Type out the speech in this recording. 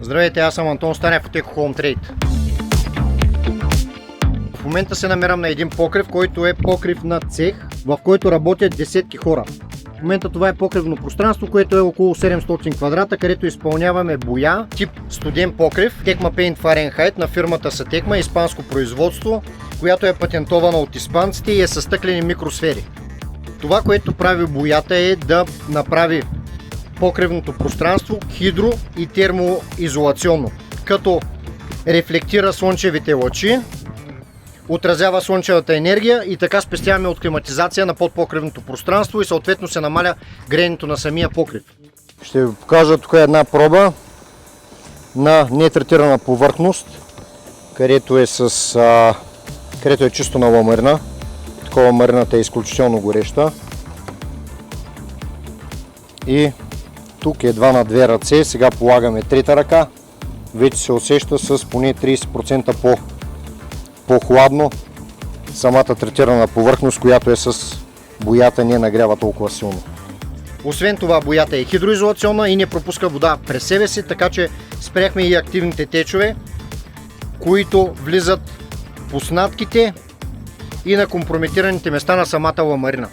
Здравейте, аз съм Антон Станев от Eco Home Trade. В момента се намирам на един покрив, който е покрив на цех, в който работят десетки хора. В момента това е покривно пространство, което е около 700 квадрата, където изпълняваме боя тип студен покрив Tecma Paint Fahrenheit на фирмата Satecma, испанско производство, която е патентована от испанците и е със стъклени микросфери. Това, което прави боята, е да направи покривното пространство хидро и термоизолационно, като рефлектира слънчевите лъчи, отразява слънчевата енергия и така спестяваме от климатизация на подпокривното пространство и съответно се намаля греенето на самия покрив. Ще ви покажа тук една проба на нетретирана повърхност, където е чисто на ламарина. Такова ламарината е изключително гореща. И тук едва на две ръце, сега полагаме трета ръка. Вече се усеща с поне 30% по-хладно самата третирана повърхност, която е с боята, не нагрява толкова силно. Освен това, боята е хидроизолационна и не пропуска вода през себе си, така че спряхме и активните течове, които влизат по снатките и на компрометираните места на самата ламарина.